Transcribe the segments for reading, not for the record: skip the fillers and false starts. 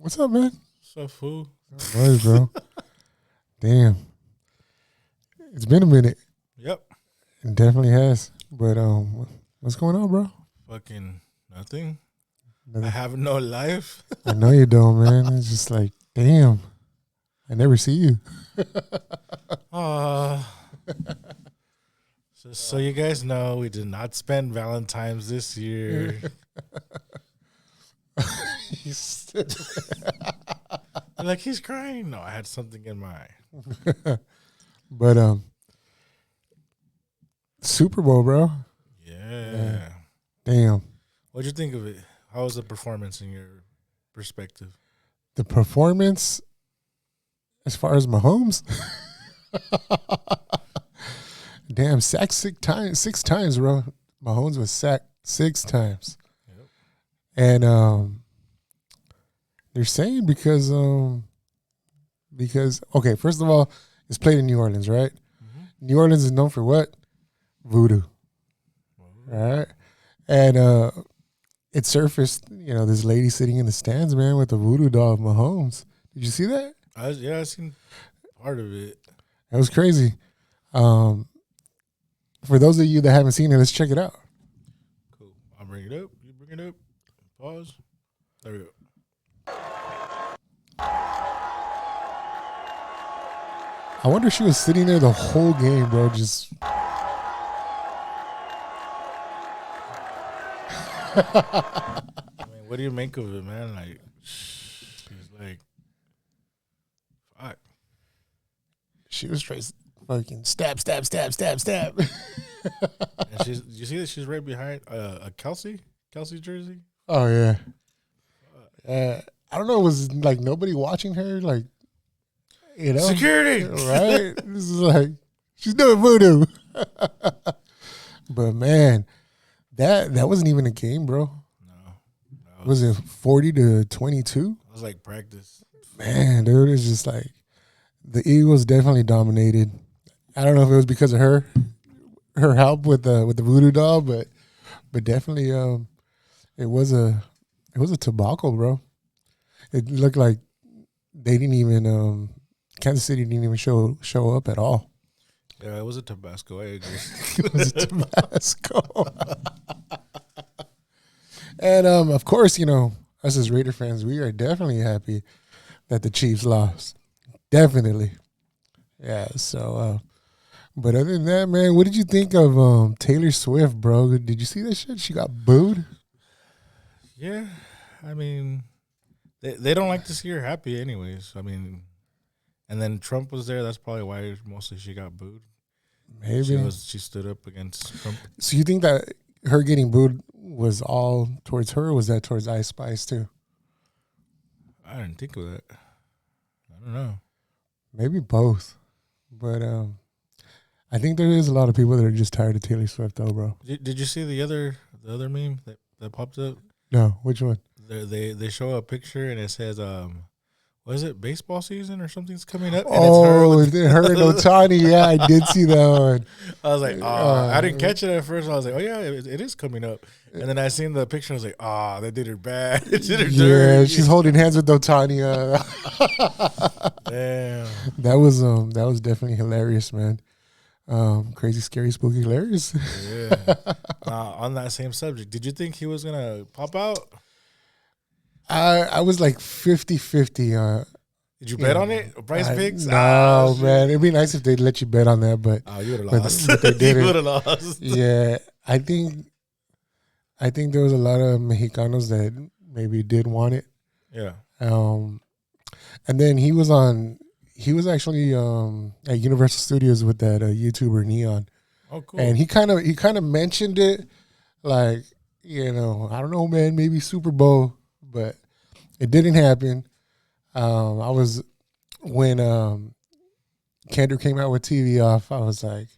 What's up, man? What's up, fool? Boys, bro. Damn. It's been a minute. Yep. It definitely has. But what's going on, bro? Fucking nothing. Nothing. I have no life. I know you don't, man. It's just like, damn. I never see you. So you guys know, we did not spend Valentine's this year. Like, he's crying. No, I had something in my eye. But Super Bowl, bro. Yeah. Damn. What'd you think of it? How was the performance in your perspective? The performance, as far as Mahomes, damn, sacked 6 times, bro. Mahomes was sacked 6 times. Yep. And they're saying because okay, first of all, it's played in New Orleans, right? Mm-hmm. New Orleans is known for what? Voodoo. Right? And it surfaced, this lady sitting in the stands, man, with a voodoo doll of Mahomes. Did you see that? I seen part of it. That was crazy. For those of you that haven't seen it, let's check it out. Cool. I'll bring it up. You bring it up. Pause. There we go. I wonder if she was sitting there the whole game, bro, just... I mean, what do you make of it, man? Like, she's like, fuck. She was straight fucking stab. And you see that she's right behind a Kelsey jersey? Oh, yeah. I don't know, was like nobody watching her? Like, Security! Right? This is like, she's doing voodoo. But, man, that wasn't even a game, bro. No. Was it 40-22? It was like practice. Man, dude, it's just like the Eagles definitely dominated. I don't know if it was because of her help with the voodoo doll, but definitely it was a tobacco, bro. It looked like they didn't even Kansas City didn't even show up at all. Yeah, it was a Tabasco. I agree. It was a Tabasco. And of course, us as Raider fans, we are definitely happy that the Chiefs lost. Definitely. Yeah, so but other than that, man, what did you think of Taylor Swift, bro? Did you see that shit? She got booed. Yeah. I mean, they don't like to see her happy anyways. I mean, and then Trump was there. That's probably why mostly she got booed. Maybe. She stood up against Trump. So you think that her getting booed was all towards her, or was that towards Ice Spice too? I didn't think of that. I don't know. Maybe both. But I think there is a lot of people that are just tired of Taylor Swift though, bro. Did you see the other meme that popped up? No, which one? They show a picture and it says was it baseball season or something's coming up? And her and Ohtani. Yeah, I did see that one. I was like, I didn't catch it at first. I was like, oh yeah, it is coming up. And then I seen the picture. I was like, they did her bad. They did her dirty. She's holding hands with Ohtani. Damn, that was definitely hilarious, man. Crazy, scary, spooky, hilarious. Yeah. On that same subject, did you think he was gonna pop out? I was like 50-50. Did you bet on it? Price picks? No, man. It'd be nice if they'd let you bet on that, but you would have lost. But they didn't. You would have lost. Yeah, I think there was a lot of Mexicanos that maybe did want it. Yeah. And then he was actually at Universal Studios with that YouTuber Neon. Oh, cool. And he kind of mentioned it, like, I don't know, man, maybe Super Bowl, but it didn't happen. When Kendrick came out with TV Off, I was like,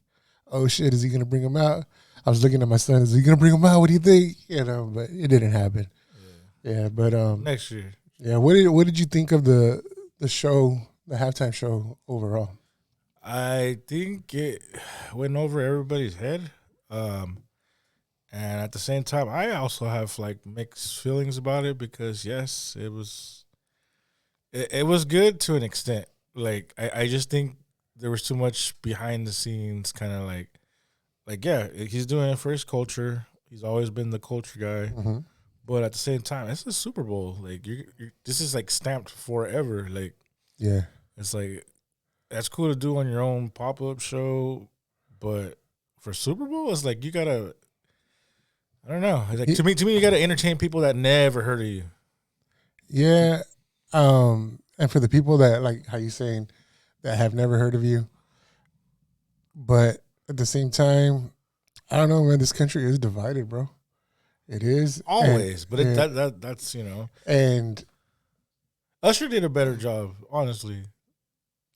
oh shit, is he gonna bring him out? I was looking at my son, is he gonna bring him out? What do you think? But it didn't happen. Yeah, but next year. Yeah, what did you think of the show, the halftime show overall? I think it went over everybody's head. And at the same time, I also have like mixed feelings about it because yes, it was It was good to an extent. Like I just think there was too much behind the scenes, kind of like yeah, he's doing it for his culture. He's always been the culture guy, Mm-hmm. but at the same time, it's a Super Bowl. Like this is like stamped forever. Like Yeah. it's like that's cool to do on your own pop up show, but for Super Bowl, it's like you gotta. I don't know. It's like, to me, you gotta entertain people that never heard of you. Yeah. And for the people that, like how you saying, that have never heard of you, but at the same time, I don't know, man. This country is divided, bro. It is Always, but yeah. that's And Usher did a better job, honestly.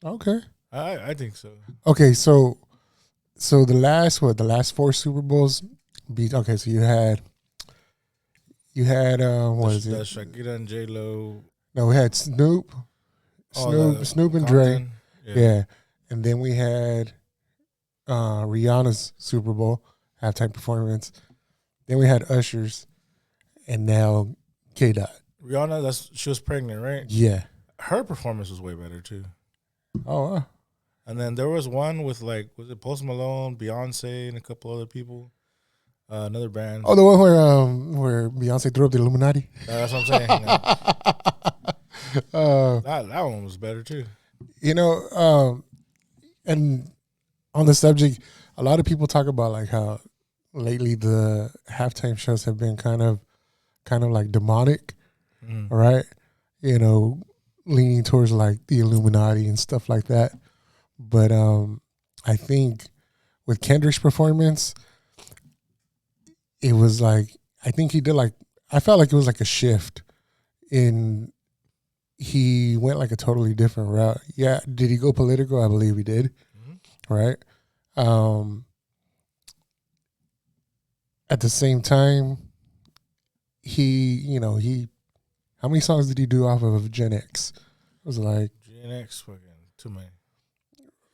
okay, I think so. okay. So the last four Super Bowls beat. Okay, so you had what is The it? Shakira and J Lo. No, we had Snoop and Dre. Compton. Yeah. And then we had Rihanna's Super Bowl halftime performance. Then we had Usher's, and now K Dot. Rihanna, she was pregnant, right? Yeah. Her performance was way better too. Oh, wow. And then there was one with was it Post Malone, Beyonce, and a couple other people. Another band. Oh, the one where Beyonce threw up the Illuminati. That's what I'm saying. That one was better too. You know, and on the subject, a lot of people talk about like how lately the halftime shows have been kind of like demonic, right? You know, leaning towards like the Illuminati and stuff like that. But I think with Kendrick's performance, it was like I think he did like I felt like it was like a shift in he went like a totally different route. Yeah, did he go political? I believe he did. Right. At the same time, he how many songs did he do off of Gen X? It was like Gen X, fucking too many.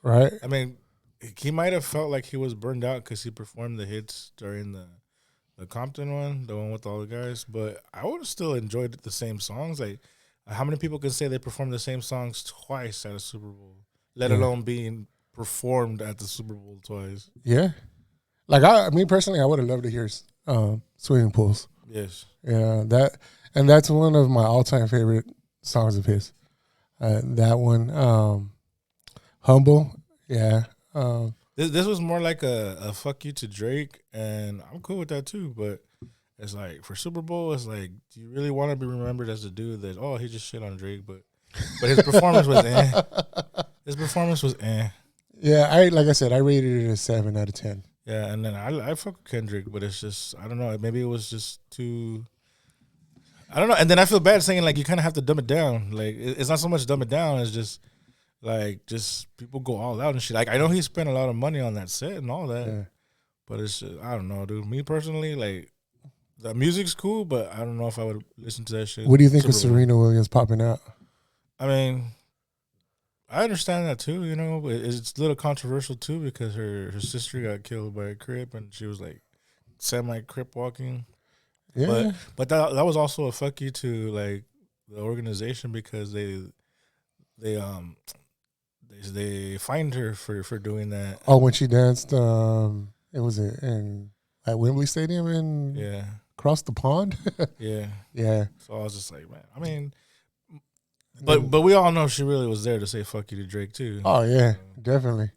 Right. I mean, he might have felt like he was burned out because he performed the hits during the Compton one, the one with all the guys. But I would have still enjoyed the same songs. Like, how many people can say they performed the same songs twice at a Super Bowl, let alone being performed at the Super Bowl twice? Yeah. Like me personally, I would have loved to hear Swimming Pools. Yes. Yeah, that's one of my all-time favorite songs of his. That one, Humble, yeah. This was more like a fuck you to Drake, and I'm cool with that too. But it's like for Super Bowl, it's like, do you really want to be remembered as the dude that he just shit on Drake, but his performance was His performance was Yeah, like I said, I rated it a 7 out of 10. Yeah, and then I fuck with Kendrick, but it's just I don't know. Maybe it was just too. I don't know, and then I feel bad saying like you kind of have to dumb it down. Like it's not so much dumb it down; it's just people go all out and shit. Like I know he spent a lot of money on that set and all that, but it's just, I don't know, dude. Me personally, like the music's cool, but I don't know if I would listen to that shit. What do you think of Serena Williams popping out? I mean, I understand that too, you know, but it's a little controversial too because her sister got killed by a Crip and she was like semi-Crip walking. Yeah. But that was also a fuck you to like the organization because they fined her for doing that. Oh, when she danced, it was in at Wembley Stadium and across the pond. Yeah. So I was just like, man, I mean. But we all know she really was there to say fuck you to Drake too. Oh yeah, definitely,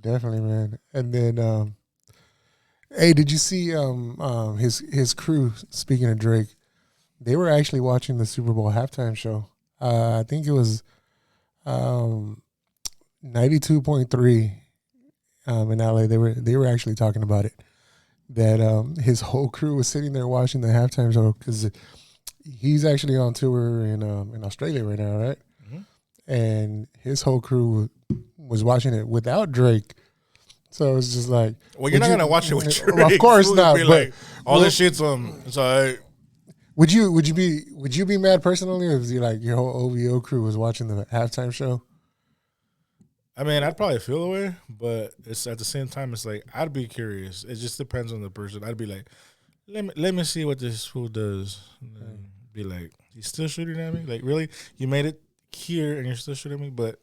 man. And then, hey, did you see his crew? Speaking of Drake, they were actually watching the Super Bowl halftime show. I think it was 92.3 in LA. They were actually talking about it. That his whole crew was sitting there watching the halftime show because he's actually on tour in Australia right now, right? Mm-hmm. And his whole crew was watching it without Drake. So it's just like, well, you're not gonna watch it with Drake. Of course not. But like, all this shit's it's all right. Would you be mad personally if your whole OVO crew was watching the halftime show? I mean, I'd probably feel the way, but it's at the same time, it's like I'd be curious. It just depends on the person. I'd be like, let me see what this fool does. And then be like, he's still shooting at me? Like, really? You made it here and you're still shooting me, but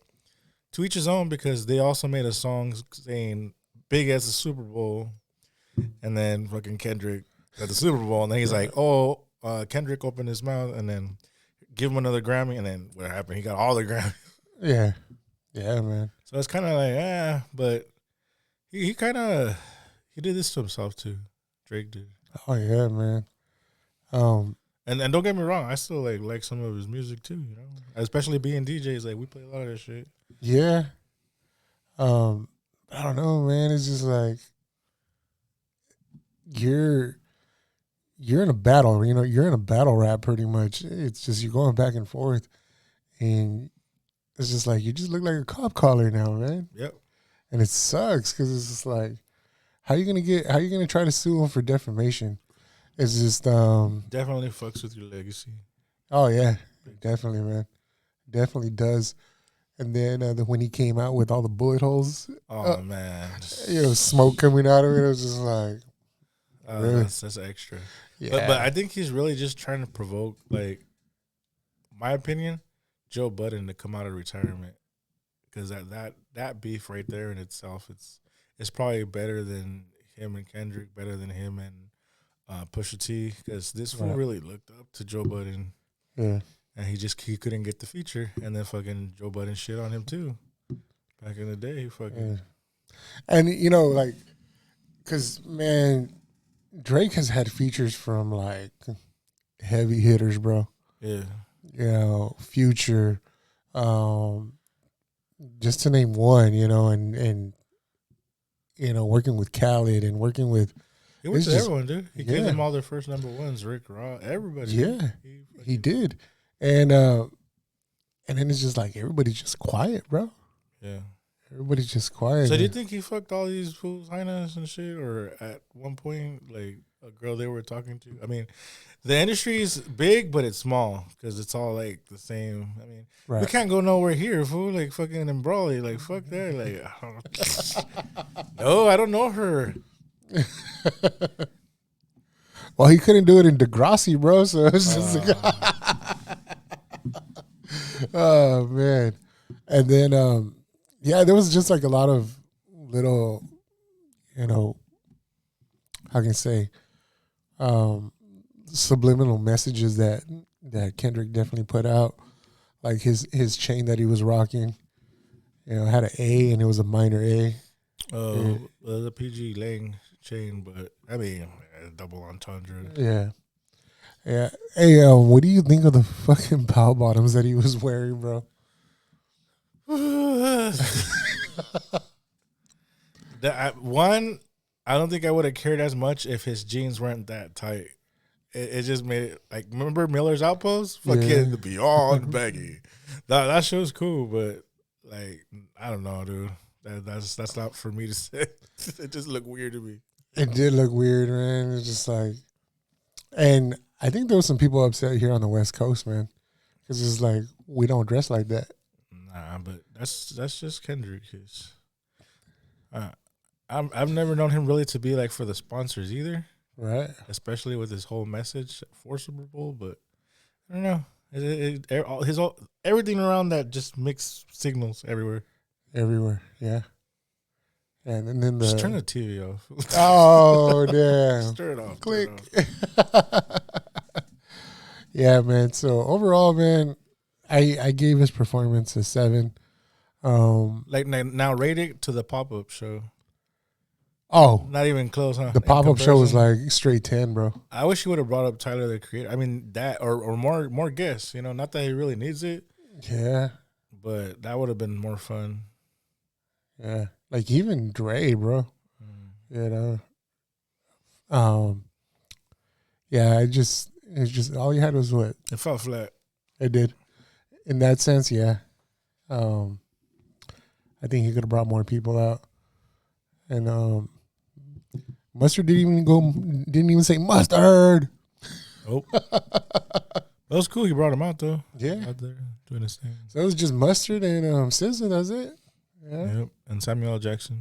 to each his own, because they also made a song saying big as the Super Bowl, and then fucking Kendrick at the Super Bowl, and then he's like, oh, Kendrick opened his mouth, and then give him another Grammy, and then what happened? He got all the Grammys. Yeah, man. So it's kind of like, but he kind of he did this to himself too. Drake did. Oh yeah, man. And don't get me wrong, I still like some of his music too. You know, especially being DJs, like we play a lot of that shit. Yeah. I don't know, man. It's just like you're in a battle. You know, you're in a battle rap pretty much. It's just you're going back and forth, and it's just like you just look like a cop caller now, man. Yep. And it sucks because it's just like, how you gonna try to sue him for defamation? It's just definitely fucks with your legacy. Oh yeah, definitely, man. Definitely does. And then when he came out with all the bullet holes, man, you know, smoke coming out of it, it was just like, really? that's extra. Yeah. But I think he's really just trying to provoke, like, my opinion, Joe Budden to come out of retirement, because that beef right there in itself, it's probably better than him and Kendrick, better than him and Pusha T, because this fool really looked up to Joe Budden. Yeah. And he couldn't get the feature, and then fucking Joe Budden shit on him too. Back in the day, he fucking. Yeah. And you know, like, cause man, Drake has had features from like heavy hitters, bro. Yeah. You know, Future, just to name one. You know, and you know, working with Khaled and working with. He went to everyone, dude. He gave them all their first number ones. Rick Ross, everybody. Yeah, he did. And then it's just like everybody's just quiet, bro. Yeah. Everybody's just quiet. So do you think he fucked all these fools, hyenas and shit? Or at one point, like, a girl they were talking to? I mean, the industry is big, but it's small because it's all, like, the same. I mean, we can't go nowhere here, fool. Like, fucking in Broadway. Like, fuck that. Like, no, I don't know her. Well, he couldn't do it in Degrassi, bro. So it's just like, oh man. And then there was just like a lot of little, you know, how can I say, subliminal messages that Kendrick definitely put out. Like his chain that he was rocking, you know, had an A and it was a minor A. Oh, the PG Lang chain, but I mean, double entendre. Yeah. Yeah. Hey, what do you think of the fucking bell bottoms that he was wearing, bro? One, I don't think I would have cared as much if his jeans weren't that tight. It just made it, like, remember Miller's Outpost? Fucking beyond baggy. That show's cool, but, like, I don't know, dude. That's not for me to say. It just looked weird to me. It did look weird, man. It's just like, and I think there was some people upset here on the West Coast, man, because it's like we don't dress like that. Nah, but that's just Kendrick. I've never known him really to be like for the sponsors either, right? Especially with his whole message for Super Bowl. But I don't know, everything around that just mixed signals everywhere. Yeah. And then just turn the TV off. Oh damn! Just turn it off. Click. Yeah, man. So overall, man, I gave his performance a 7. Like now rated to the pop-up show. Oh, not even close, huh? The pop-up show was like straight 10, bro. I wish he would have brought up Tyler the Creator. I mean that, or more guests. You know, not that he really needs it. Yeah, but that would have been more fun. Yeah, like even Dre, bro. You know, yeah. It's just all you had was what? It felt flat. It did. In that sense, yeah. I think he could have brought more people out, and Mustard didn't even say mustard. Oh, that was cool. He brought him out though. Yeah, out there doing his thing. So it was just Mustard and SZA. That's it. Yeah. Yep. And Samuel L. Jackson.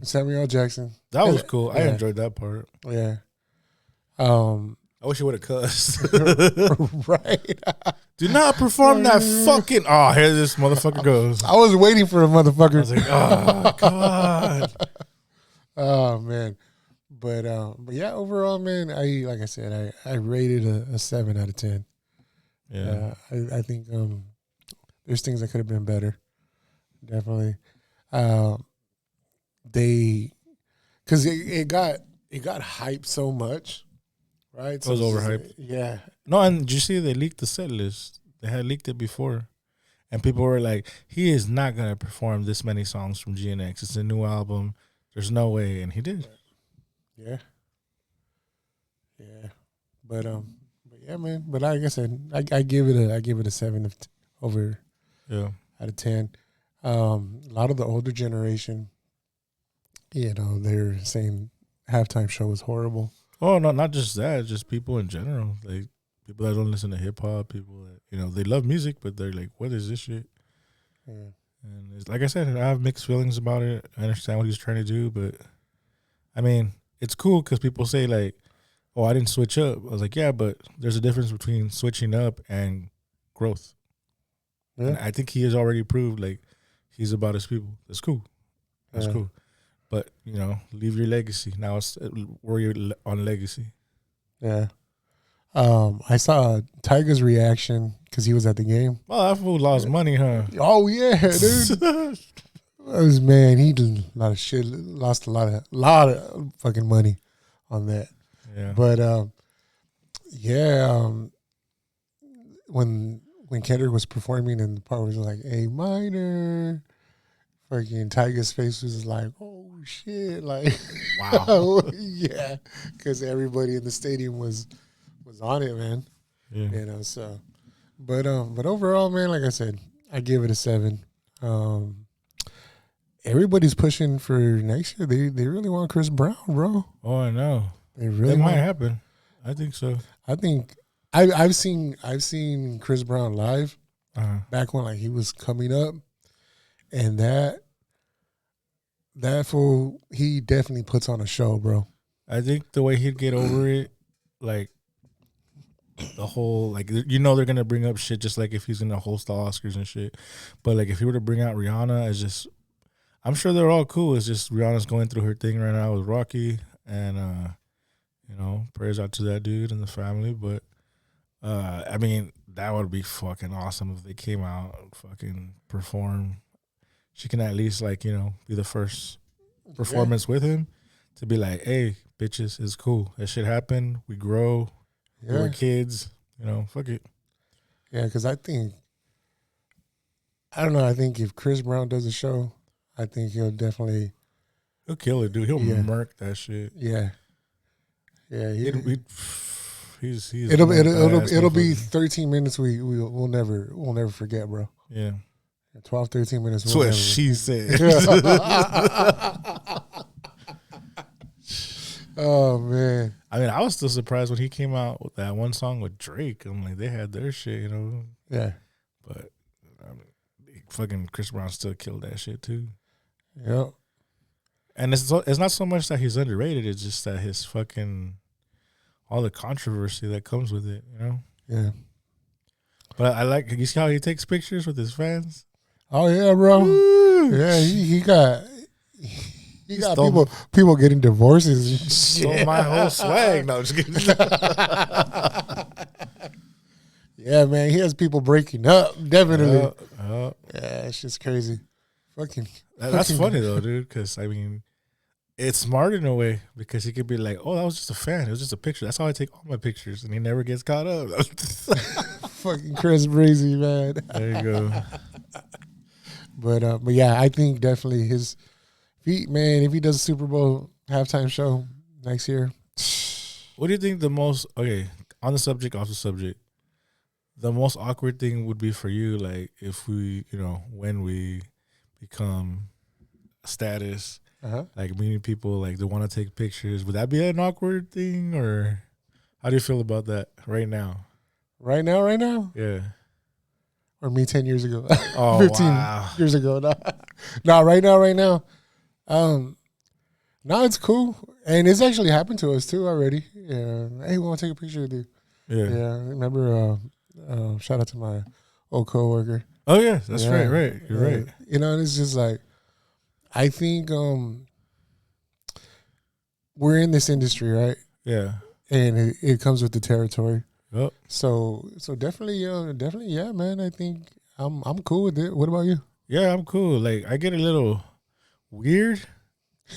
That was cool. Yeah. I enjoyed that part. Yeah. I wish he would have cussed. Right. Do not perform that fucking. Oh, here this motherfucker goes. I was waiting for a motherfucker. I was like, oh god. Oh man, but yeah, overall, man, like I said, I rated a 7 out of 10. Yeah, I think there's things that could have been better. Definitely, because it got hyped so much, right? it was overhyped. Yeah. No, and did you see they leaked the set list? They had leaked it before, and people were like, "He is not gonna perform this many songs from GNX. It's a new album. There's no way," and he did. Yeah. But yeah, man. But like I said, I give it a 7 over Yeah. out of 10. A lot of the older generation, they're saying halftime show was horrible. Oh no, not just that, just people in general. Like people that don't listen to hip hop, people that they love music, but they're like, "What is this shit?" Yeah. And it's, like I said, I have mixed feelings about it. I understand what he's trying to do, but I mean, it's cool because people say like, "Oh, I didn't switch up." I was like, "Yeah, but there's a difference between switching up and growth." Yeah. And I think he has already proved like he's about his people. That's cool. That's cool. But leave your legacy. Now it's where you're on legacy. Yeah. I saw Tyga's reaction because he was at the game. Well, that fool lost money, huh? Oh yeah, dude. Man, he did a lot of shit. Lost a lot of fucking money on that. Yeah. But when Kendrick was performing and the part was like A minor, fucking Tyga's face was like, oh shit, like wow. Yeah, because everybody in the stadium was on it, man. Yeah. So but overall, man, like I said, I give it a 7. Everybody's pushing for next year. They really want Chris Brown, bro. Oh, I know. They really It might happen. I think so. I think I've seen Chris Brown live back when he was coming up, and that fool, he definitely puts on a show, bro. I think the way he'd get over it, like the whole they're gonna bring up shit just like if he's gonna host the Oscars and shit. But like if he were to bring out Rihanna, it's just I'm sure they're all cool. It's just Rihanna's going through her thing right now with Rocky, and prayers out to that dude and the family. But I mean, that would be fucking awesome if they came out and fucking perform. She can at least be the first performance with him to be like, hey, bitches, it's cool. That shit happened. We grow. Yeah. We're kids. Fuck it. Yeah, because I don't know. I think if Chris Brown does a show, I think he'll kill it, dude. He'll murk that shit. Yeah. It'll be 13 minutes we'll never forget, bro. Yeah. 12, 13 minutes. That's what she said. Oh man. I mean, I was still surprised when he came out with that one song with Drake. I'm like, they had their shit, Yeah. But fucking Chris Brown still killed that shit too. Yeah. And it's not so much that he's underrated. It's just that his fucking all the controversy that comes with it, Yeah. But I like. You see how he takes pictures with his fans? Oh yeah, bro. Woo! Yeah, he got people getting divorces and shit. Stole my whole swag. No, just kidding. Yeah, man, he has people breaking up. Definitely. Yeah, it's just crazy. That's funny though, dude. Because I mean, it's smart in a way because he could be like, "Oh, that was just a fan. It was just a picture. That's how I take all my pictures," and he never gets caught up. Fucking Chris Breezy, man. There you go. But yeah, I think definitely if he does a Super Bowl halftime show next year. What do you think the most on the subject, off the subject, the most awkward thing would be for you, like if we, when we become status, like meeting people, like they want to take pictures, would that be an awkward thing, or how do you feel about that right now? Right now? Yeah. Or me 10 years ago. Oh, 15 years ago. No, right now. No, it's cool. And it's actually happened to us too already. Yeah. Hey, we want to take a picture with you. Yeah. Yeah. I remember Shout out to my old coworker. Oh yeah, that's right. You're right. You know, and it's just like I think we're in this industry, right? Yeah. And it comes with the territory. Yep. So definitely, yeah, man. I think I'm cool with it. What about you? Yeah, I'm cool. Like I get a little weird.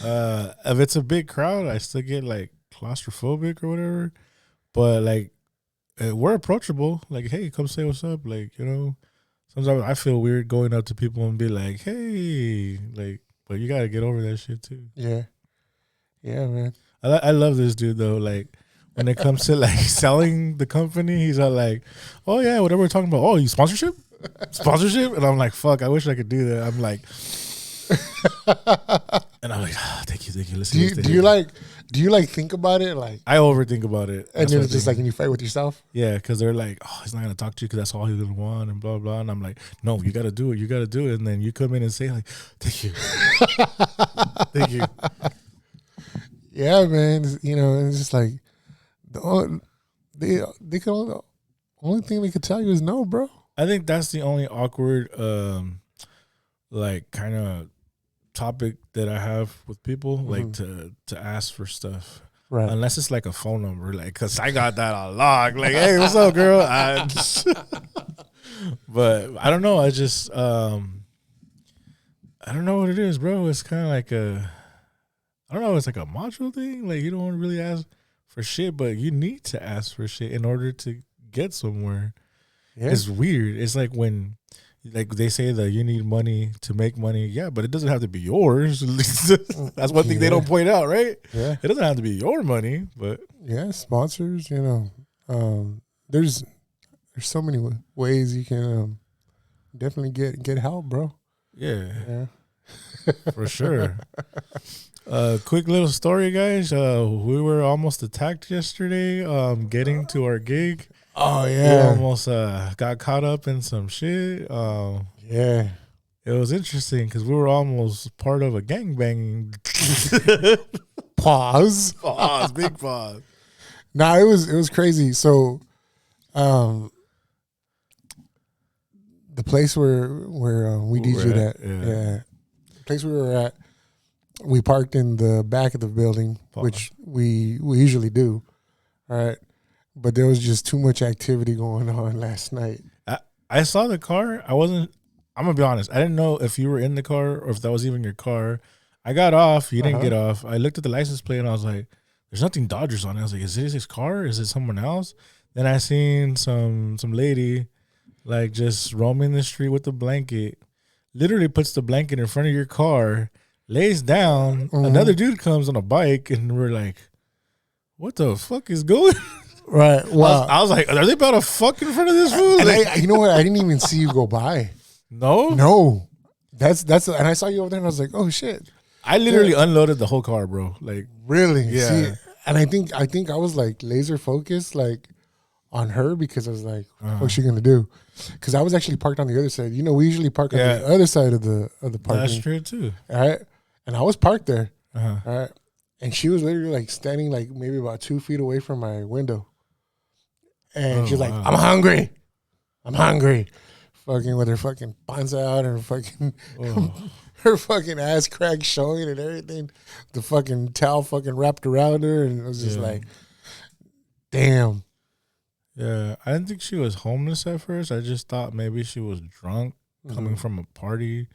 If it's a big crowd, I still get like claustrophobic or whatever. But like we're approachable. Like, hey, come say what's up. Like, you know, sometimes I feel weird going up to people and be like, hey, like, but you gotta get over that shit too. Yeah, man. I love this dude though. Like when it comes to like selling the company, he's all like, oh yeah, whatever we're talking about. Oh, you sponsorship? And I'm like, fuck, I wish I could do that. I'm like, and I'm like, thank you. Listen, Do you like think about it like? I overthink about it, And then it's just like, and you fight with yourself. yeah, because they're like, oh, he's not gonna talk to you because that's all he's gonna want and blah blah. And I'm like, no, you gotta do it. And then you come in and say like, thank you, thank you. Yeah, man. You know, it's just like they could only thing they could tell you is no, bro. I think that's the only awkward, like kind of topic that I have with people, like to ask for stuff. Right. Unless it's like a phone number, like, cause I got that on lock. Like, hey, what's up, girl? But I don't know. I just, I don't know what it is, bro. It's kind of like I don't know. It's like a macho thing. Like you don't want to really ask for shit, but you need to ask for shit in order to get somewhere. Yeah. It's weird. It's like when, like they say that you need money to make money. Yeah, but it doesn't have to be yours. That's one thing they don't point out, right? Yeah, it doesn't have to be your money, but yeah, sponsors. You know, there's so many ways you can definitely get help, bro. Yeah, for sure. Quick little story, guys. We were almost attacked yesterday. Getting to our gig. Oh yeah, we almost got caught up in some shit. Yeah, it was interesting because we were almost part of a gangbanging. Pause, big pause. Nah, it was crazy. So, the place where we DJ'd at, the place we were at, we parked in the back of the building, which we usually do, all right. But there was just too much activity going on last night. I saw the car. I'm going to be honest. I didn't know if you were in the car or if that was even your car. I got off. You didn't get off. I looked at the license plate and I was like, there's nothing Dodgers on it. I was like, is this his car? Is it someone else? Then I seen some lady like just roaming the street with a blanket. Literally puts the blanket in front of your car, lays down. Another dude comes on a bike and we're like, what the fuck is going on? Right. Wow. I was like, are they about to fuck in front of this food? And you know what? I didn't even see you go by. No. That's and I saw you over there and I was like, oh shit. I literally unloaded the whole car, bro. Like really? Yeah. See, and I think I was like laser focused like on her because I was like, what's she gonna do? Because I was actually parked on the other side. You know, we usually park on the other side of the parking. That's true too. All right. And I was parked there. All right. And she was literally like standing like maybe about 2 feet away from my window. And she's like, I'm hungry. Fucking with her fucking panza out and fucking her fucking ass crack showing and everything. The fucking towel fucking wrapped around her. And it was just like, damn. Yeah. I didn't think she was homeless at first. I just thought maybe she was drunk coming from a party.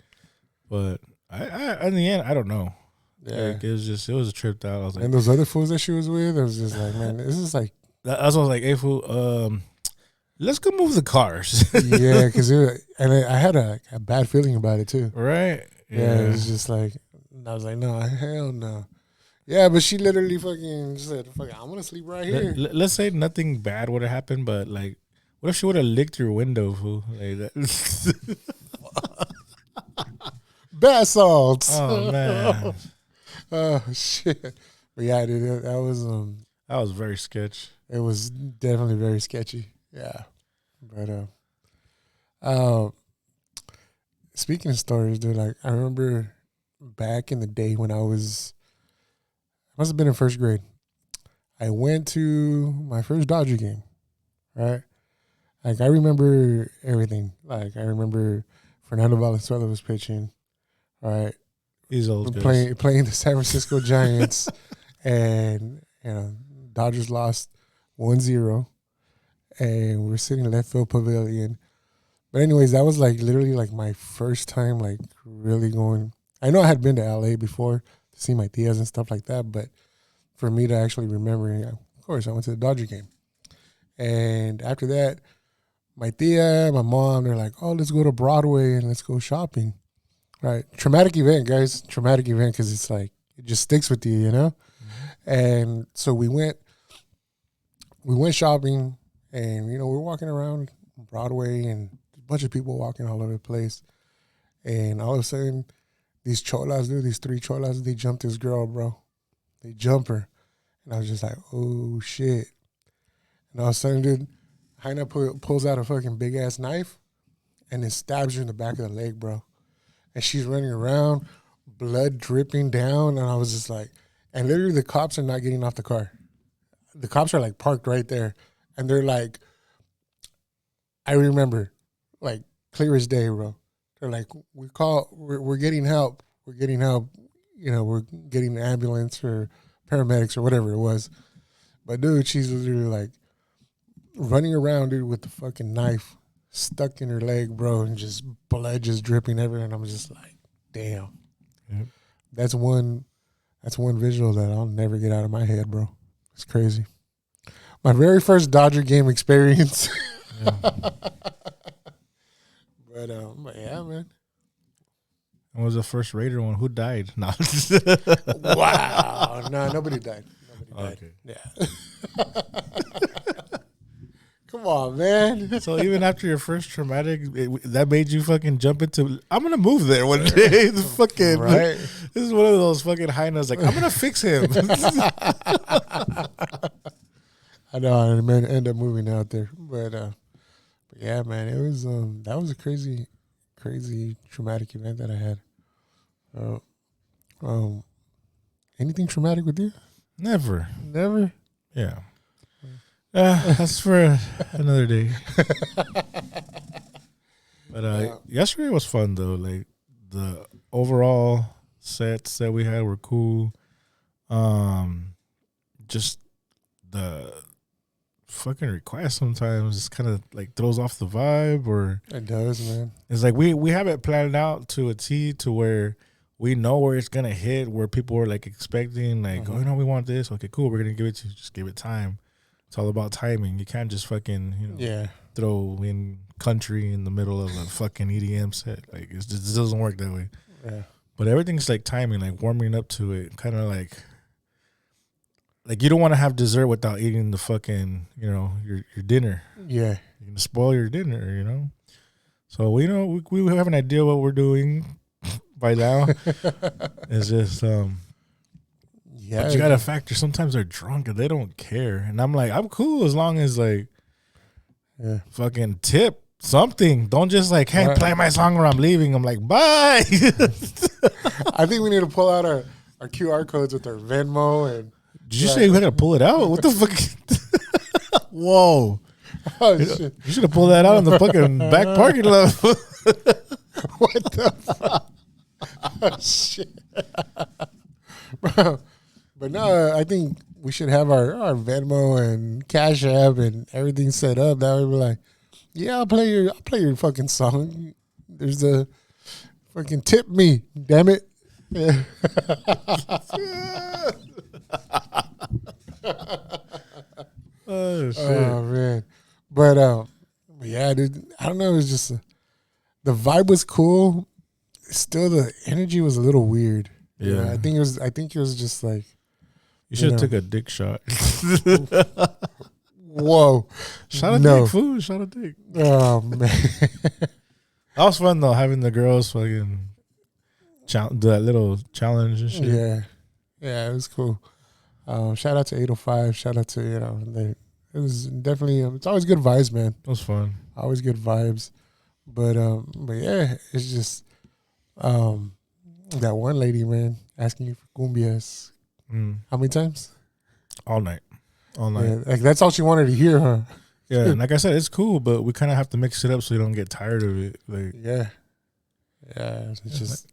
But I in the end, I don't know. Yeah. Like, it was tripped out. I was like, and those other fools that she was with, I was just like, man, this is like, that's what I was like, hey, fool, let's go move the cars. Yeah, because I had a bad feeling about it too. Right? Yeah, it was just like, I was like, no, hell no. Yeah, but she literally fucking said, fuck, I'm going to sleep right here. Let's say nothing bad would have happened, but like, what if she would have licked your window, fool? Like that. Bath salts. Oh, man. Oh, shit. But yeah, dude, that was very sketch. It was definitely very sketchy. Yeah. But speaking of stories, dude, like I remember back in the day when I must have been in first grade. I went to my first Dodger game, right? Like, I remember everything. Like, I remember Fernando Valenzuela was pitching. All right. He's old. Playing the San Francisco Giants. And, Dodgers lost 1-0. And we're sitting in left field pavilion. But anyways, that was like literally like my first time like really going. I know I had been to LA before to see my tias and stuff like that, but for me to actually remember, of course, I went to the Dodger game. And after that, my tia, my mom, they're like, oh, let's go to Broadway and let's go shopping. Right. Traumatic event, guys. Traumatic event because it's like, it just sticks with you, you know? Mm-hmm. And so we went shopping and, we're walking around Broadway and a bunch of people walking all over the place. And all of a sudden, these cholas, dude, these 3 cholas, they jumped this girl, bro. They jump her. And I was just like, oh, shit. And all of a sudden, dude, Heina pulls out a fucking big-ass knife and then stabs her in the back of the leg, bro. And she's running around, blood dripping down. And I was just like, and literally the cops are not getting off the car. The cops are like parked right there. And they're like, I remember, like, clear as day, bro. They're like, we're getting help. We're getting help. We're getting an ambulance or paramedics or whatever it was. But, dude, she's literally like running around, dude, with the fucking knife stuck in her leg, bro, and just blood just dripping everywhere. And I'm just like, damn. Yep. That's one visual that I'll never get out of my head, bro. It's crazy. My very first Dodger game experience. Yeah. But yeah, man. What was the first Raider one? Who died? No. Wow. No, nobody died. Okay. Yeah. Come on, man. So even after your first traumatic, that made you fucking jump into, I'm going to move there one day. Fucking, right. This is one of those fucking highness, like, I'm going to fix him. I know I ended up moving out there. But yeah, man, it was, that was a crazy, crazy traumatic event that I had. Anything traumatic with you? Never. Yeah. That's for another day. But yesterday was fun though. Like the overall sets that we had were cool. Just the fucking request sometimes just kind of like throws off the vibe, or it does, man. It's like we have it planned out to a T to where we know where it's gonna hit, where people are like expecting, like, oh no, we want this. Okay, cool, we're gonna give it to you. Just give it time. It's all about timing. You can't just fucking, throw in country in the middle of a fucking EDM set. Like, it doesn't work that way. Yeah. But everything's like timing, like warming up to it. Kind of like you don't want to have dessert without eating the fucking, your dinner. Yeah. You're going to spoil your dinner, So, we have an idea what we're doing by now. It's just, yeah, but you got to factor, sometimes they're drunk and they don't care. And I'm like, I'm cool as long as, like, fucking tip something. Don't just, like, hey, play my song or I'm leaving. I'm like, bye. I think we need to pull out our QR codes with our Venmo. And did you say we had to pull it out? What the fuck? Whoa. Oh, shit. You should have pulled that out on the fucking back parking lot. What the fuck? Oh, shit. Bro. But no, I think we should have our Venmo and Cash App and everything set up. That way we're like, yeah, I'll play your fucking song. There's the fucking tip me, damn it. Yeah. Oh shit. Oh man. But yeah, dude, I don't know, it was just the vibe was cool. Still the energy was a little weird. Yeah. I think it was just like, you should have took a dick shot. Whoa. Shot a dick, fool. Shot a dick. Oh, man. That was fun, though, having the girls fucking do that little challenge and shit. Yeah. Yeah, it was cool. Shout out to 805. Shout out to, it was definitely, it's always good vibes, man. It was fun. Always good vibes. But yeah, it's just that one lady, man, asking you for cumbias. How many times? All night. Yeah, like, that's all she wanted to hear, huh? Yeah, and like I said, it's cool, but we kind of have to mix it up so you don't get tired of it. Like, yeah, it's just,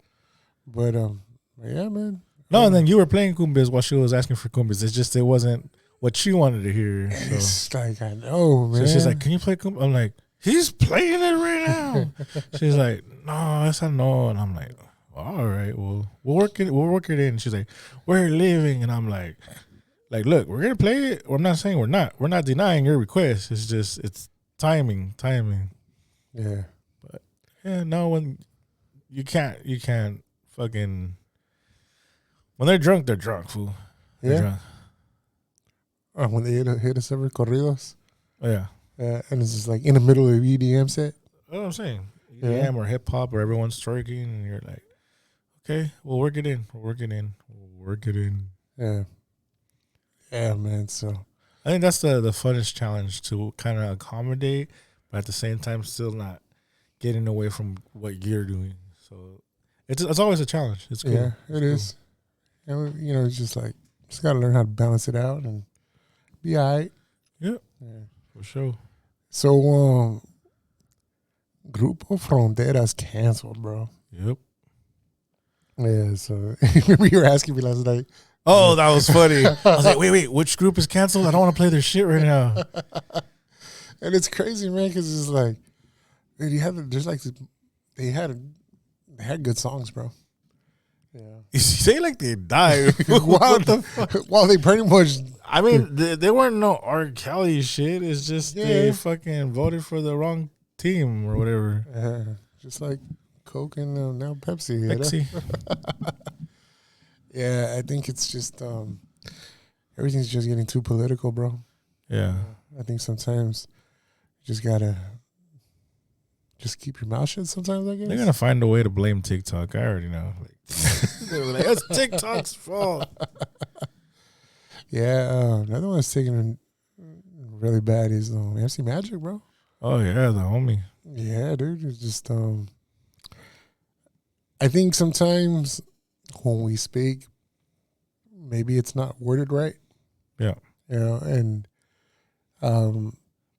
but yeah, man. No, and then you were playing cumbias while she was asking for cumbias. It's just it wasn't what she wanted to hear. So. It's like I know, man. So she's like, "Can you play cumbia?" I'm like, "He's playing it right now." She's like, "No, that's a no," and I'm like, "All right, well, we'll work it in." She's like, "We're leaving," and I'm like, look, we're gonna play it. I'm not saying we're not. We're not denying your request. It's just it's timing. Yeah, but yeah, no, when you can't fucking. When they're drunk, fool. They're drunk. When they hit us every corridos. Oh, yeah. And it's just like in the middle of the EDM set. That's what I'm saying. EDM or hip hop or everyone's twerking and you're like, okay, we'll work it in. Yeah. Yeah, man. So I think that's the funnest challenge to kind of accommodate, but at the same time still not getting away from what you're doing. So it's always a challenge. It's cool. Yeah, it is. Cool. You know, it's just like just gotta learn how to balance it out and be all right. Yeah, for sure. So Grupo Frontera's canceled, bro. Yep. Yeah, so remember you were asking me last night. Oh, that was funny. I was like, wait, which group is canceled? I don't want to play their shit right now. And it's crazy, man, because it's like, dude, they had good songs, bro. Yeah. You say like they died. What the fuck? Well, they pretty much. I mean, they weren't no R. Kelly shit. It's just they fucking voted for the wrong team or whatever. Just like Coke and now Pepsi. Pepsi. Yeah, I think it's just everything's just getting too political, bro. Yeah. I think sometimes you just gotta just keep your mouth shut sometimes, I guess. They're gonna find a way to blame TikTok. I already know. They were like, it's TikTok's fault. Yeah, another one that's taking really bad is MC Magic, bro. Oh yeah, the homie. Yeah, dude. It's just I think sometimes when we speak, maybe it's not worded right. Yeah. You know, and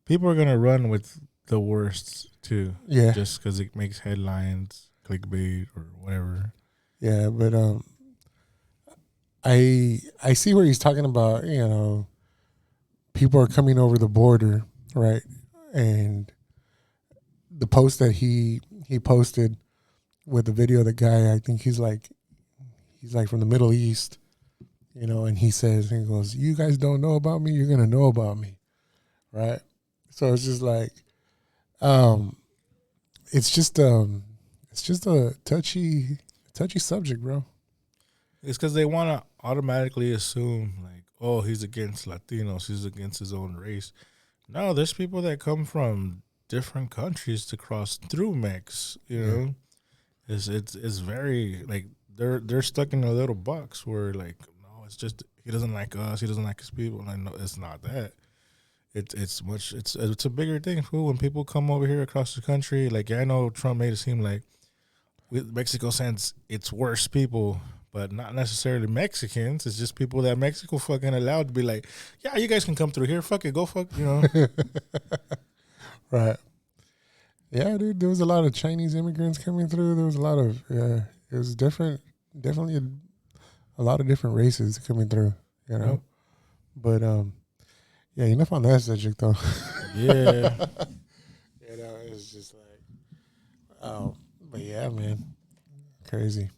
people are gonna run with the worst too. Yeah. Just because it makes headlines, clickbait, or whatever. Yeah, but I see where he's talking about, you know, people are coming over the border, right? And the post that he posted with the video of the guy, I think he's like from the Middle East, you know, and he goes, "You guys don't know about me, you're gonna know about me." Right? So it's just like it's just a touchy subject, bro. It's because they want to automatically assume, like, oh, he's against Latinos, he's against his own race. No, there's people that come from different countries to cross through Mex. You know, it's very like they're stuck in a little box where like, no, it's just he doesn't like us, he doesn't like his people. Like, no, it's not that. It's a bigger thing. When people come over here across the country, like, yeah, I know Trump made it seem like with Mexico sends its worst people, but not necessarily Mexicans. It's just people that Mexico fucking allowed to be like, yeah, you guys can come through here. Fuck it, go fuck, you know. Right. Yeah, dude. There was a lot of Chinese immigrants coming through. There was a lot of it was definitely a lot of different races coming through. You know, Yep. but yeah, enough on that subject though. Yeah. You know, it's just like, but yeah, man, crazy,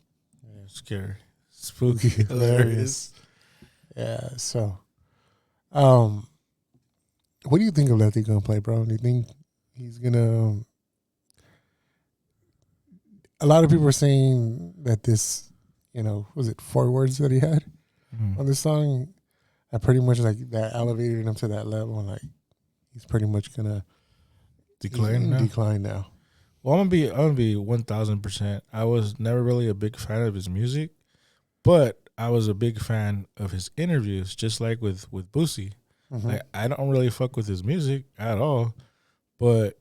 Scary, spooky, hilarious. Yeah. So, what do you think of Lefty gonna play, bro? Do you think he's gonna? A lot of people are saying that this, you know, was it 4 words that he had on this song? I pretty much like that elevated him to that level, and like he's pretty much gonna Decline now. Well, I'm gonna be 1,000%. I was never really a big fan of his music, but I was a big fan of his interviews. Just like with Boosie, like, I don't really fuck with his music at all, but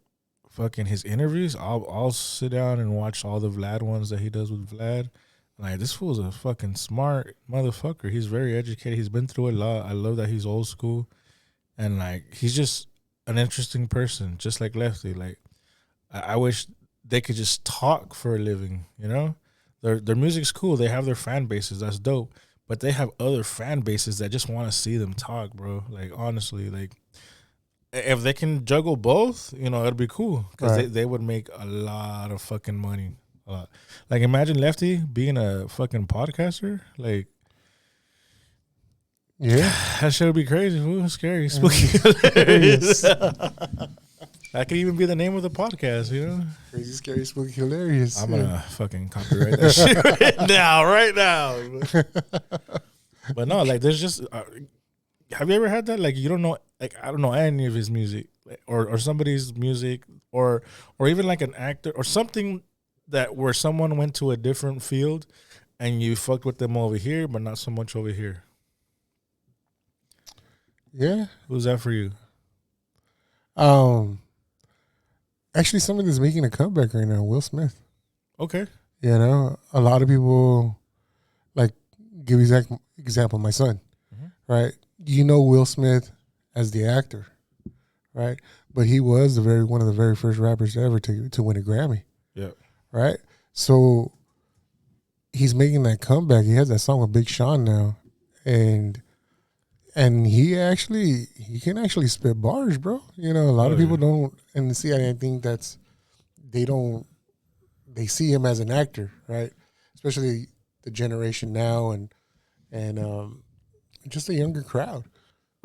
fucking his interviews, I'll sit down and watch all the Vlad ones that he does with Vlad. Like, this fool's a fucking smart motherfucker. He's very educated. He's been through a lot. I love that he's old school, and like he's just an interesting person, just like Lefty. Like, I wish they could just talk for a living. You know, their music's cool. They have their fan bases. That's dope. But they have other fan bases that just want to see them talk, bro. Like, honestly, like, if they can juggle both, you know, it'd be cool because they would make a lot of fucking money. Like, imagine Lefty being a fucking podcaster. Like, yeah, that shit would be crazy. Ooh, scary, spooky, hilarious. That could even be the name of the podcast, you know? Crazy, scary, spooky, hilarious. I'm gonna fucking copyright that shit right now. But no, like, there's just. Have you ever had that? Like, you don't know, like, I don't know any of his music, or somebody's music, or even like an actor or something that where someone went to a different field, and you fucked with them over here, but not so much over here. Yeah, who's that for you? Actually, somebody that's making a comeback right now, Will Smith. Okay. You know, a lot of people, like, give example, my son, right? You know Will Smith as the actor, right? But he was one of the very first rappers ever to win a Grammy. Yeah. Right? So he's making that comeback. He has that song with Big Sean now. And he can actually spit bars, bro. You know, a lot of people don't, and see, I think they see him as an actor, right? Especially the generation now and just a younger crowd.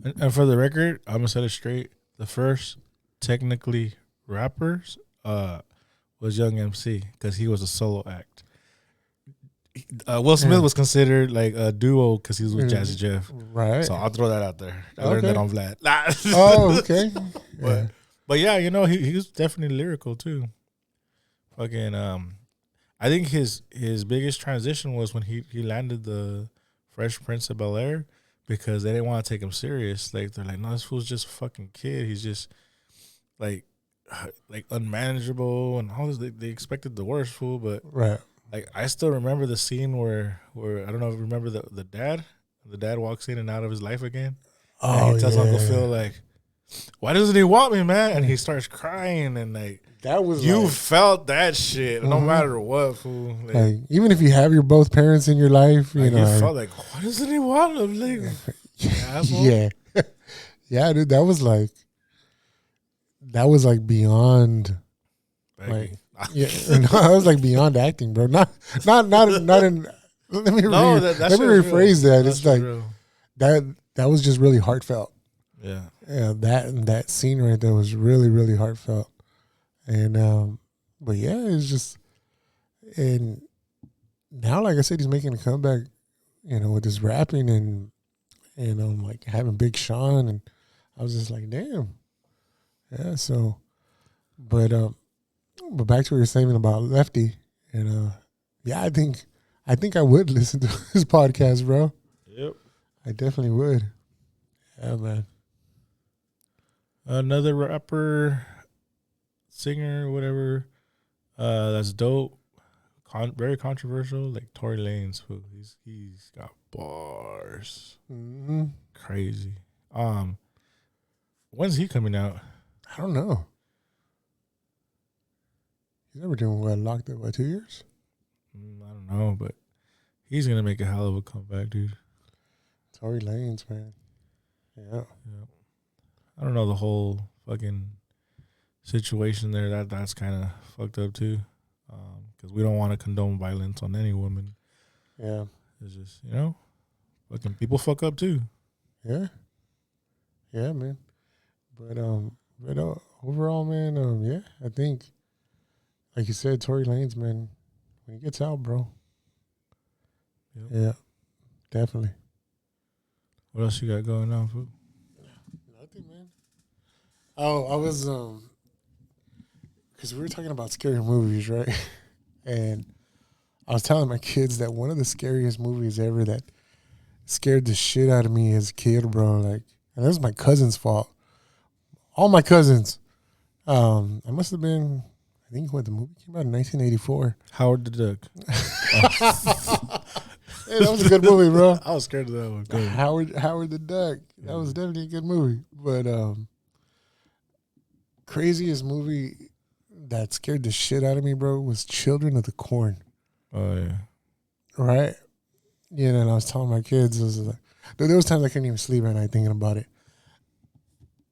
And for the record, I'm gonna set it straight. The first technically rappers was Young MC because he was a solo act. Will Smith was considered like a duo because he was with Jazzy Jeff. Right. So I'll throw that out there. I learned that on Vlad. Oh, okay. But yeah, you know, he was definitely lyrical too. Fucking I think his biggest transition was when he landed the Fresh Prince of Bel-Air because they didn't want to take him serious. Like, they're like, no, this fool's just a fucking kid. He's just like unmanageable and all this. They expected the worst, fool, but right. Like, I still remember the scene where I don't know if you remember the dad. The dad walks in and out of his life again. Oh, and he tells Uncle Phil, like, why doesn't he want me, man? And he starts crying, and like, that was you felt that shit, no matter what, fool. Like, even if you have your both parents in your life, you know, you felt like, why doesn't he want him? Like, yeah, yeah, dude, that was like beyond, like, yeah, no, I was like beyond acting, bro. Not in. Let me rephrase that. It's like real. that was just really heartfelt. Yeah, that scene right there was really, really heartfelt. And but yeah, it's just, and now, like I said, he's making a comeback, you know, with his rapping and like having Big Sean, and I was just like, damn, yeah. So, but back to what you're saying about Lefty, and yeah, I think I would listen to his podcast, bro. Yep, I definitely would. Yeah, man. Another rapper, singer, whatever, that's dope. Very controversial, like Tory Lanez. He's got bars. Mm-hmm. Crazy. When's he coming out? I don't know. He's never doing well. Locked up by 2 years. I don't know, but he's gonna make a hell of a comeback, dude. Tory Lanez, man. Yeah. I don't know the whole fucking situation there. That's kind of fucked up too, because we don't want to condone violence on any woman. Yeah. It's just, you know, fucking people fuck up too. Yeah. Yeah, man. But overall, man, yeah, I think, like you said, Tory Lanez, man, when he gets out, bro. Yep. Yeah, definitely. What else you got going on, fool? Nothing, man. Oh, I was because we were talking about scary movies, right? And I was telling my kids that one of the scariest movies ever that scared the shit out of me as a kid, bro. Like, and that was my cousin's fault. All my cousins. I must have been, I think when the movie came out in 1984. Howard the Duck. Hey, that was a good movie, bro. I was scared of that one. Howard the Duck. That was definitely a good movie. But craziest movie that scared the shit out of me, bro, was Children of the Corn. Oh yeah. Right? You know, and I was telling my kids, I was like, dude, there was times I couldn't even sleep at night thinking about it.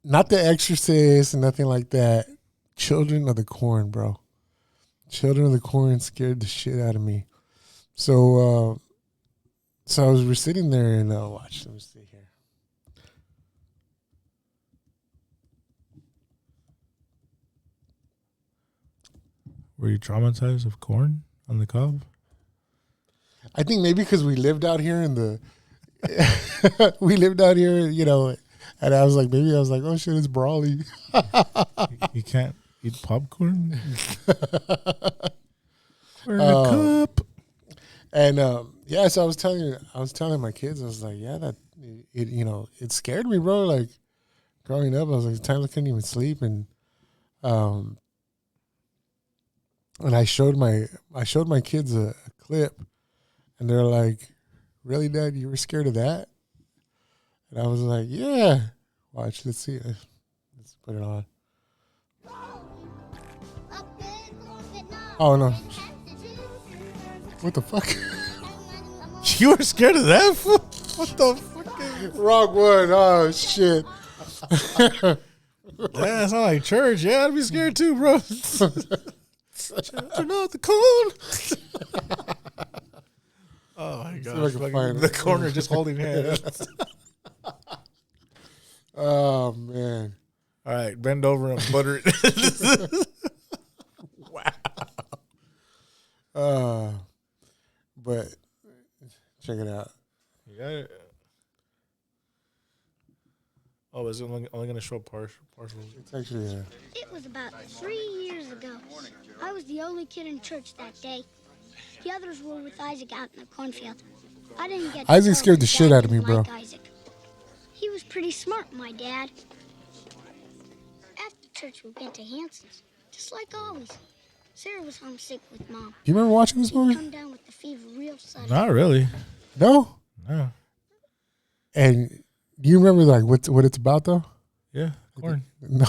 Not The Exorcist and nothing like that. Children of the Corn, bro. Children of the Corn scared the shit out of me. So I was sitting there and watch. Let me see here. Were you traumatized of corn on the cob? I think maybe because we lived out here we lived out here, you know, and I was like, oh shit, it's Brawley. You can't eat popcorn? We're in a cup. And yeah, so I was telling my kids, I was like, yeah, that it you know, it scared me, bro. Like growing up, I was like, times I couldn't even sleep, and I showed my kids a clip, and they're like, "Really, Dad? You were scared of that?" And I was like, "Yeah." Watch, let's see. Let's put it on. Oh no! What the fuck? You were scared of that? What the fuck? Wrong one. Oh shit. That's not like church. Yeah, I'd be scared too, bro. Turn out the corn. Oh my god! The corner just holding hands. Oh man! All right, bend over and butter it. Wow. But check it out. You got it. Oh, is it only going to show partials? It's actually It was about 3 years ago. I was the only kid in church that day. The others were with Isaac out in the cornfield. I didn't get. Isaac scared the shit out of me, bro. Like Isaac. He was pretty smart, my dad. After church, we went to Hanson's, just like always. Sarah was homesick with Mom. Do you remember watching this She'd movie? come down with the fever real sudden. Not really. No. No. And do you remember like what it's about though? Yeah, corn. No.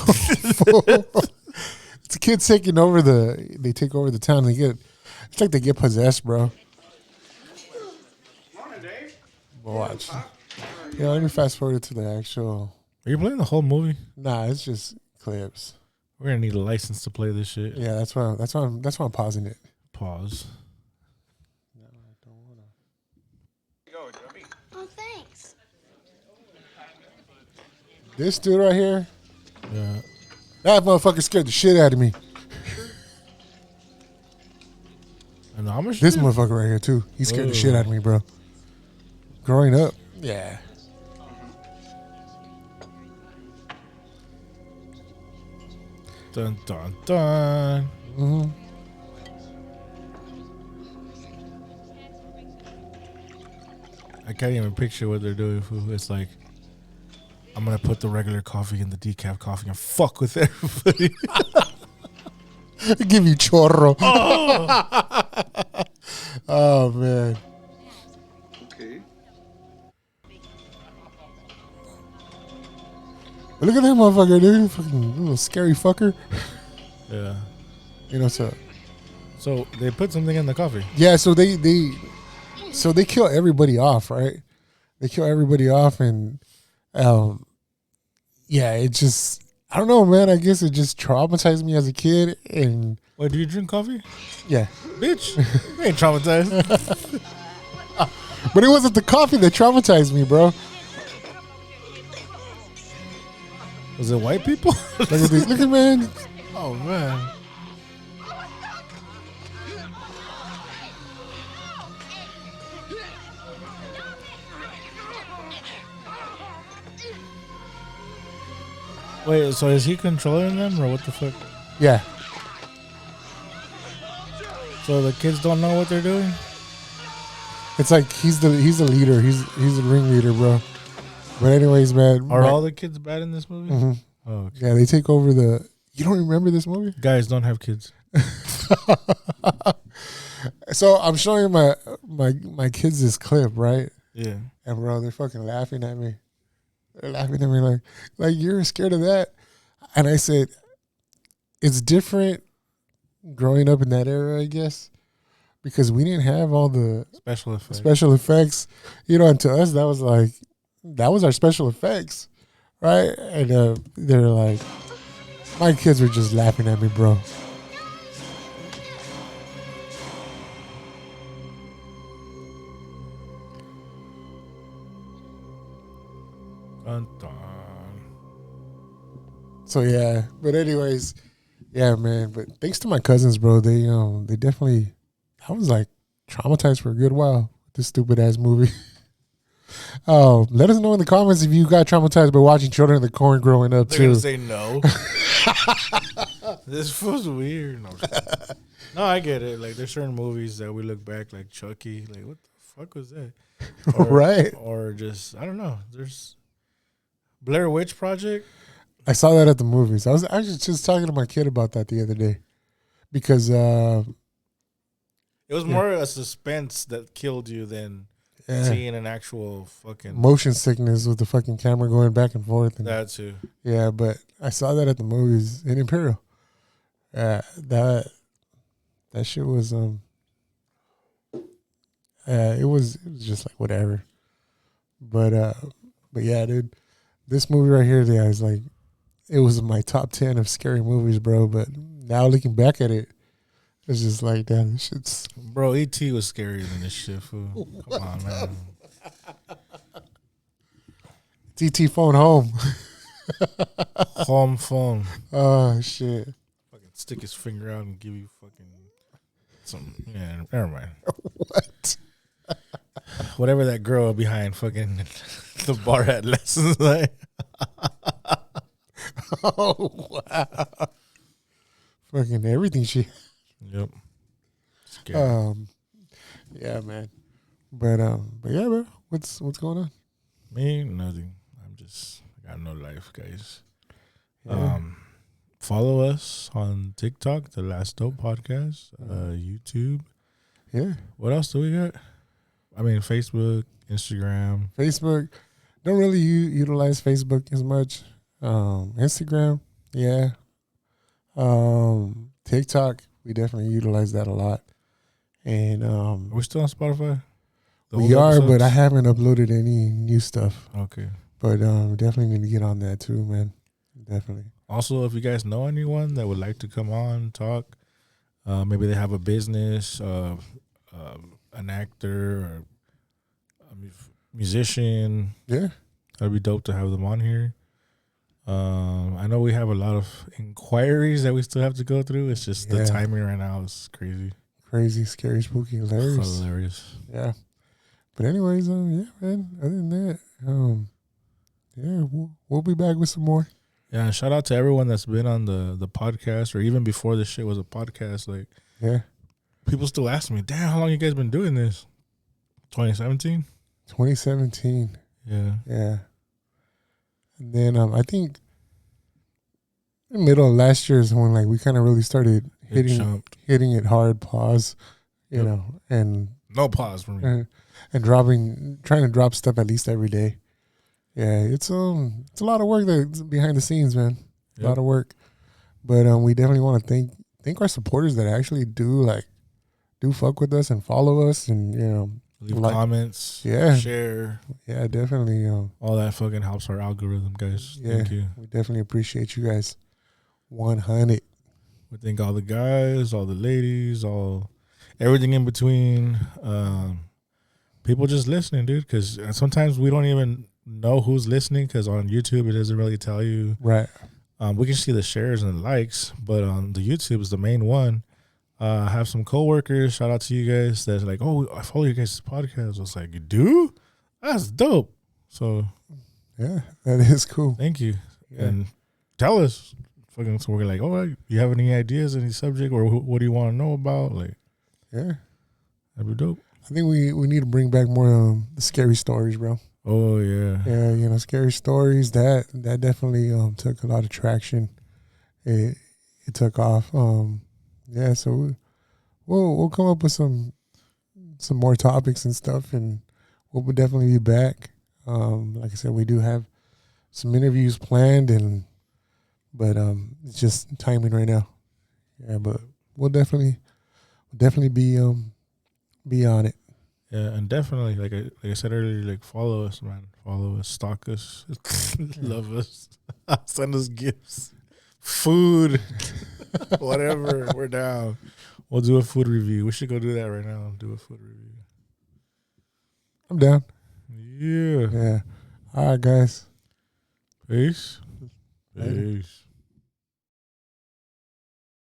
It's a kid taking over they take over the town. It's like they get possessed, bro. Morning, Dave. Watch. Yeah, let me fast forward to the actual. Are you playing the whole movie? Nah, it's just clips. We're gonna need a license to play this shit. Yeah, that's why I'm pausing it. Pause. No, I don't wanna. Go, Joey. Oh, thanks. This dude right here, Yeah. that motherfucker scared the shit out of me. And Amish. This dude? motherfucker right here too. He scared the shit out of me, bro. Growing up. Yeah. Dun dun dun. Mm-hmm. I can't even picture what they're doing. Fool. It's like I'm gonna put the regular coffee in the decaf coffee and fuck with everybody. Give you chorro. Oh man. Okay. But look at that motherfucker, dude. Fucking little scary fucker. Yeah. You know, so they put something in the coffee. yeah, so they kill everybody off, right? They kill everybody off, and yeah, it just, I don't know, man. I guess it just traumatized me as a kid, and Wait, do you drink coffee? yeah. Bitch, you ain't traumatized. But it wasn't the coffee that traumatized me, bro. Was it white people? Look at this. Look at man. Oh man. Wait, so is he controlling them or what the fuck? Yeah. So the kids don't know what they're doing? It's like he's the leader. He's the ringleader, bro. But anyways, man. Are all the kids bad in this movie? Mm-hmm. Oh, okay. Yeah, they take over the. You don't remember this movie? Guys, don't have kids. So I'm showing my kids this clip, right? Yeah. And bro, they're fucking laughing at me. They're laughing at me like you're scared of that. And I said, it's different growing up in that era, I guess, because we didn't have all the special effects. You know, and to us, that was our special effects, right? And they're like, my kids were just laughing at me, bro. Dun, dun. So yeah, but anyways, yeah, man. But thanks to my cousins, bro. They definitely. I was like traumatized for a good while with this stupid ass movie. Let us know in the comments if you got traumatized by watching Children of the Corn growing up They're too. gonna say no. This was weird. No, I get it. Like there's certain movies that we look back like Chucky. Like what the fuck was that? Or, right? Or just I don't know. There's Blair Witch Project. I saw that at the movies. I was actually just talking to my kid about that the other day because it was more a suspense that killed you than seeing an actual fucking motion sickness with the fucking camera going back and forth. And, that too. Yeah, but I saw that at the movies in Imperial. That shit was it was just like whatever. But yeah, dude, this movie right here, yeah, is like it was in my top 10 of scary movies, bro. But now looking back at it, it's just like, damn, this shit's... Bro, E.T. was scarier than this shit, fool. Come on, man. TT phone home. Home phone. Oh, shit. Fucking stick his finger out and give you fucking some... Yeah, never mind. What? Whatever that girl behind fucking the bar had lessons like. Oh, wow. Fucking everything she... Yep. Scary. Yeah, man. But yeah, bro. What's going on? Me, nothing. I got no life, guys. Yeah. Follow us on TikTok, The Last Dope Podcast, YouTube. Yeah. What else do we got? I mean, Facebook, Instagram. Facebook. Don't really utilize Facebook as much. Instagram, yeah. TikTok, we definitely utilize that a lot. And Are we still on Spotify? we are, but I haven't uploaded any new stuff. Okay. But definitely need to get on that too, man. Definitely. Also, if you guys know anyone that would like to come on, talk, maybe they have a business, an actor, or a musician. Yeah. That'd be dope to have them on here. I know we have a lot of inquiries that we still have to go through. It's just the timing right now is crazy. Crazy, scary, spooky, hilarious. Hilarious. Yeah. But anyways, yeah, man. Other than that, yeah, we'll be back with some more. Yeah, and shout out to everyone that's been on the podcast, or even before this shit was a podcast. Like, yeah, people still ask me, "Damn, how long you guys been doing this?" 2017. 2017. Yeah. Yeah. And then I think in the middle of last year is when like we kind of really started hitting it hard. Pause, you know, and no pause for me. And trying to drop stuff at least every day. Yeah, it's a lot of work that's behind the scenes, man. A lot of work, but we definitely want to thank our supporters that actually do fuck with us and follow us, and leave comments, share. Yeah, definitely. All that fucking helps our algorithm, guys. Yeah, thank you. We definitely appreciate you guys. 100. We thank all the guys, all the ladies, everything in between. People just listening, dude, because sometimes we don't even know who's listening because on YouTube it doesn't really tell you. Right. We can see the shares and the likes, but on the YouTube is the main one. I have some coworkers. Shout out to you guys. That's like, oh, I follow you guys' podcast. I was like, you do? That's dope. So, yeah, that is cool. Thank you. Yeah. And tell us. Fucking, so we're like, oh, you have any ideas, any subject, or what do you want to know about? Like, yeah, that'd be dope. I think we need to bring back more the scary stories, bro. Oh yeah. Yeah, scary stories that definitely took a lot of traction. It took off. Yeah, so we'll come up with some more topics and stuff, and we'll definitely be back. Like I said, we do have some interviews planned, but it's just timing right now. Yeah, but we'll definitely be on it. Yeah, and definitely, like I said earlier, like follow us, man. Follow us, stalk us, love us, send us gifts, food, whatever. We're down. We'll do a food review. We should go do that right now. Do a food review. I'm down. Yeah. Yeah. All right, guys. Peace. Later. Peace.